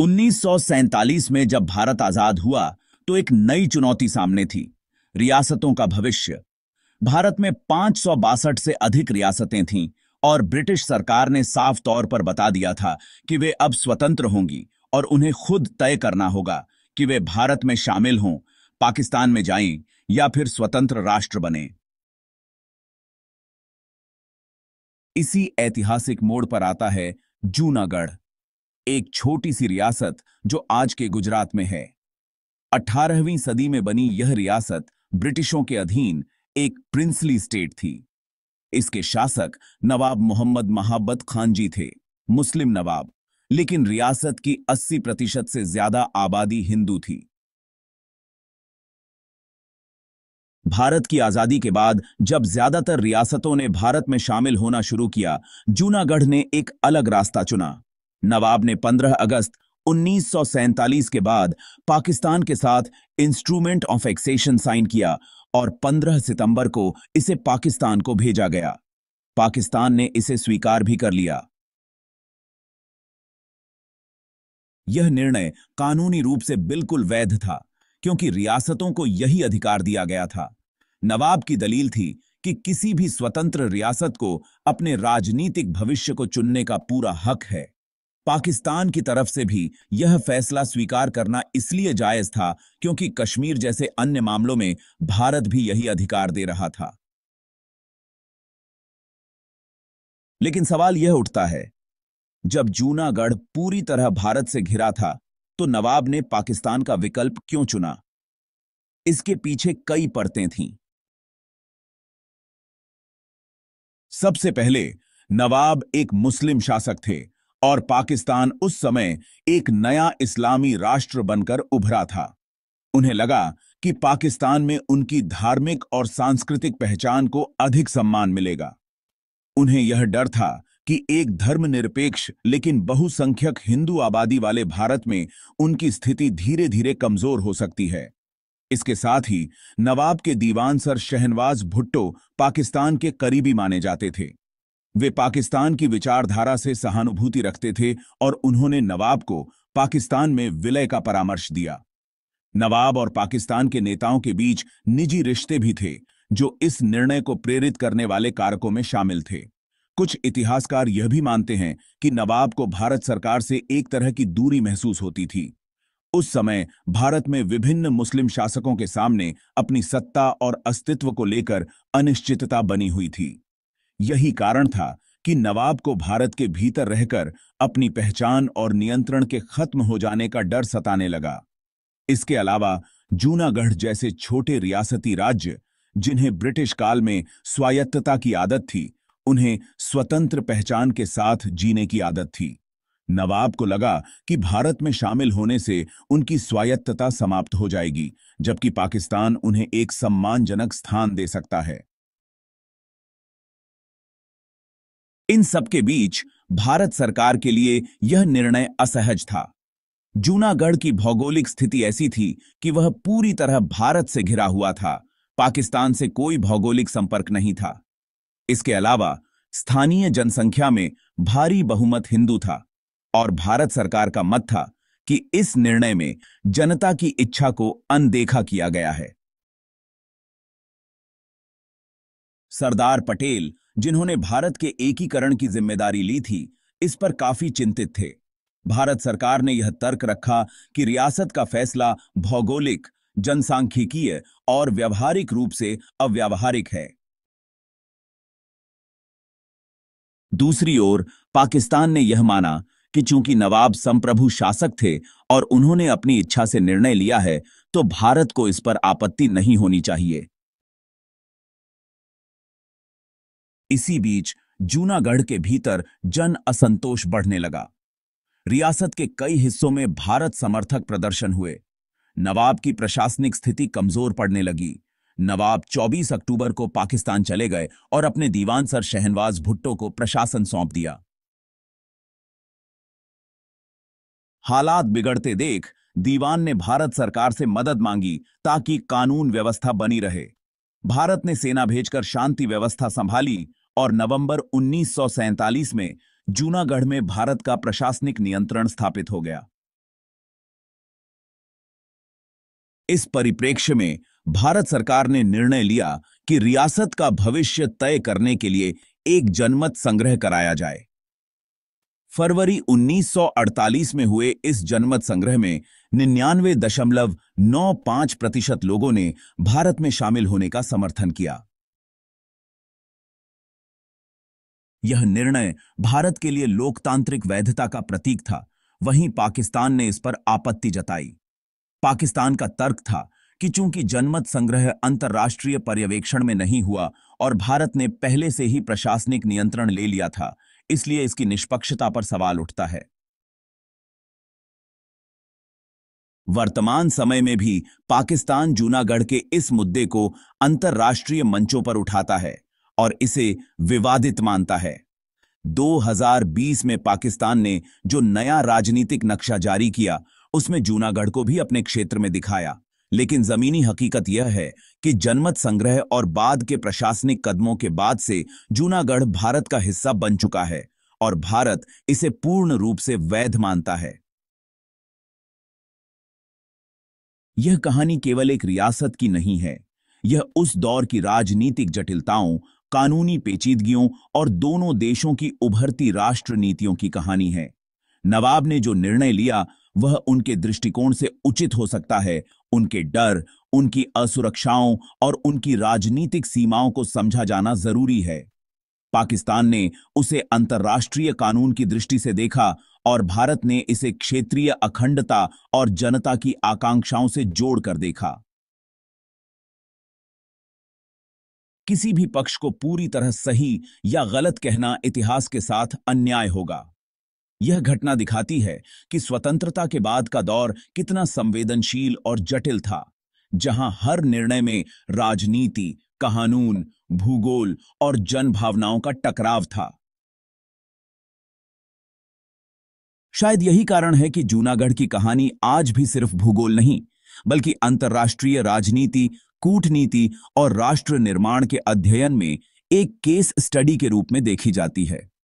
1947 में जब भारत आजाद हुआ तो एक नई चुनौती सामने थी। रियासतों का भविष्य। भारत में 562 से अधिक रियासतें थीं और ब्रिटिश सरकार ने साफ तौर पर बता दिया था कि वे अब स्वतंत्र होंगी और उन्हें खुद तय करना होगा कि वे भारत में शामिल हों, पाकिस्तान में जाएं या फिर स्वतंत्र राष्ट्र बने। इसी ऐतिहासिक मोड़ पर आता है जूनागढ़, एक छोटी सी रियासत जो आज के गुजरात में है। 18वीं सदी में बनी यह रियासत ब्रिटिशों के अधीन एक प्रिंसली स्टेट थी। इसके शासक नवाब मोहम्मद महाबत खान जी थे, मुस्लिम नवाब, लेकिन रियासत की 80% से ज्यादा आबादी हिंदू थी। भारत की आजादी के बाद जब ज्यादातर रियासतों ने भारत में शामिल होना शुरू किया, जूनागढ़ ने एक अलग रास्ता चुना। नवाब ने 15 अगस्त 1947 के बाद पाकिस्तान के साथ इंस्ट्रूमेंट ऑफ एक्सेशन साइन किया और 15 सितंबर को इसे पाकिस्तान को भेजा गया। पाकिस्तान ने इसे स्वीकार भी कर लिया। यह निर्णय कानूनी रूप से बिल्कुल वैध था, क्योंकि रियासतों को यही अधिकार दिया गया था। नवाब की दलील थी कि किसी भी स्वतंत्र रियासत को अपने राजनीतिक भविष्य को चुनने का पूरा हक है। पाकिस्तान की तरफ से भी यह फैसला स्वीकार करना इसलिए जायज था क्योंकि कश्मीर जैसे अन्य मामलों में भारत भी यही अधिकार दे रहा था। लेकिन सवाल यह उठता है, जब जूनागढ़ पूरी तरह भारत से घिरा था, तो नवाब ने पाकिस्तान का विकल्प क्यों चुना? इसके पीछे कई परतें थीं। सबसे पहले, नवाब एक मुस्लिम शासक थे और पाकिस्तान उस समय एक नया इस्लामी राष्ट्र बनकर उभरा था। उन्हें लगा कि पाकिस्तान में उनकी धार्मिक और सांस्कृतिक पहचान को अधिक सम्मान मिलेगा। उन्हें यह डर था कि एक धर्मनिरपेक्ष लेकिन बहुसंख्यक हिंदू आबादी वाले भारत में उनकी स्थिति धीरे धीरे कमजोर हो सकती है। इसके साथ ही नवाब के दीवान सर शहनवाज भुट्टो पाकिस्तान के करीबी माने जाते थे। वे पाकिस्तान की विचारधारा से सहानुभूति रखते थे और उन्होंने नवाब को पाकिस्तान में विलय का परामर्श दिया। नवाब और पाकिस्तान के नेताओं के बीच निजी रिश्ते भी थे, जो इस निर्णय को प्रेरित करने वाले कारकों में शामिल थे। कुछ इतिहासकार यह भी मानते हैं कि नवाब को भारत सरकार से एक तरह की दूरी महसूस होती थी। उस समय भारत में विभिन्न मुस्लिम शासकों के सामने अपनी सत्ता और अस्तित्व को लेकर अनिश्चितता बनी हुई थी। यही कारण था कि नवाब को भारत के भीतर रहकर अपनी पहचान और नियंत्रण के खत्म हो जाने का डर सताने लगा। इसके अलावा जूनागढ़ जैसे छोटे रियासती राज्य, जिन्हें ब्रिटिश काल में स्वायत्तता की आदत थी, उन्हें स्वतंत्र पहचान के साथ जीने की आदत थी। नवाब को लगा कि भारत में शामिल होने से उनकी स्वायत्तता समाप्त हो जाएगी, जबकि पाकिस्तान उन्हें एक सम्मानजनक स्थान दे सकता है। इन सबके बीच भारत सरकार के लिए यह निर्णय असहज था। जूनागढ़ की भौगोलिक स्थिति ऐसी थी कि वह पूरी तरह भारत से घिरा हुआ था। पाकिस्तान से कोई भौगोलिक संपर्क नहीं था। इसके अलावा स्थानीय जनसंख्या में भारी बहुमत हिंदू था और भारत सरकार का मत था कि इस निर्णय में जनता की इच्छा को अनदेखा किया गया है। सरदार पटेल, जिन्होंने भारत के एकीकरण की जिम्मेदारी ली थी, इस पर काफी चिंतित थे। भारत सरकार ने यह तर्क रखा कि रियासत का फैसला भौगोलिक, जनसांख्यिकीय और व्यावहारिक रूप से अव्यावहारिक है। दूसरी ओर पाकिस्तान ने यह माना कि चूंकि नवाब संप्रभु शासक थे और उन्होंने अपनी इच्छा से निर्णय लिया है, तो भारत को इस पर आपत्ति नहीं होनी चाहिए। इसी बीच जूनागढ़ के भीतर जन असंतोष बढ़ने लगा। रियासत के कई हिस्सों में भारत समर्थक प्रदर्शन हुए। नवाब की प्रशासनिक स्थिति कमजोर पड़ने लगी। नवाब 24 अक्टूबर को पाकिस्तान चले गए और अपने दीवान सर शहनवाज भुट्टो को प्रशासन सौंप दिया। हालात बिगड़ते देख दीवान ने भारत सरकार से मदद मांगी ताकि कानून व्यवस्था बनी रहे। भारत ने सेना भेजकर शांति व्यवस्था संभाली और नवंबर 1947 में जूनागढ़ में भारत का प्रशासनिक नियंत्रण स्थापित हो गया। इस परिप्रेक्ष्य में भारत सरकार ने निर्णय लिया कि रियासत का भविष्य तय करने के लिए एक जनमत संग्रह कराया जाए। फरवरी 1948 में हुए इस जनमत संग्रह में 99.95% लोगों ने भारत में शामिल होने का समर्थन किया। यह निर्णय भारत के लिए लोकतांत्रिक वैधता का प्रतीक था। वहीं पाकिस्तान ने इस पर आपत्ति जताई। पाकिस्तान का तर्क था कि चूंकि जनमत संग्रह अंतर्राष्ट्रीय पर्यवेक्षण में नहीं हुआ और भारत ने पहले से ही प्रशासनिक नियंत्रण ले लिया था, इसलिए इसकी निष्पक्षता पर सवाल उठता है। वर्तमान समय में भी पाकिस्तान जूनागढ़ के इस मुद्दे को अंतर्राष्ट्रीय मंचों पर उठाता है और इसे विवादित मानता है। 2020 में पाकिस्तान ने जो नया राजनीतिक नक्शा जारी किया, उसमें जूनागढ़ को भी अपने क्षेत्र में दिखाया, लेकिन जमीनी हकीकत यह है कि जनमत संग्रह और बाद के प्रशासनिक कदमों के बाद से जूनागढ़ भारत का हिस्सा बन चुका है और भारत इसे पूर्ण रूप से वैध मानता है। यह कहानी केवल एक रियासत की नहीं है, यह उस दौर की राजनीतिक जटिलताओं, कानूनी पेचीदगियों और दोनों देशों की उभरती राष्ट्र नीतियों की कहानी है। नवाब ने जो निर्णय लिया वह उनके दृष्टिकोण से उचित हो सकता है। उनके डर, उनकी असुरक्षाओं और उनकी राजनीतिक सीमाओं को समझा जाना जरूरी है। पाकिस्तान ने उसे अंतर्राष्ट्रीय कानून की दृष्टि से देखा और भारत ने इसे क्षेत्रीय अखंडता और जनता की आकांक्षाओं से जोड़कर देखा। किसी भी पक्ष को पूरी तरह सही या गलत कहना इतिहास के साथ अन्याय होगा। यह घटना दिखाती है कि स्वतंत्रता के बाद का दौर कितना संवेदनशील और जटिल था, जहां हर निर्णय में राजनीति, कानून, भूगोल और जनभावनाओं का टकराव था। शायद यही कारण है कि जूनागढ़ की कहानी आज भी सिर्फ भूगोल नहीं, बल्कि अंतर्राष्ट्रीय राजनीति, कूटनीति और राष्ट्र निर्माण के अध्ययन में एक केस स्टडी के रूप में देखी जाती है।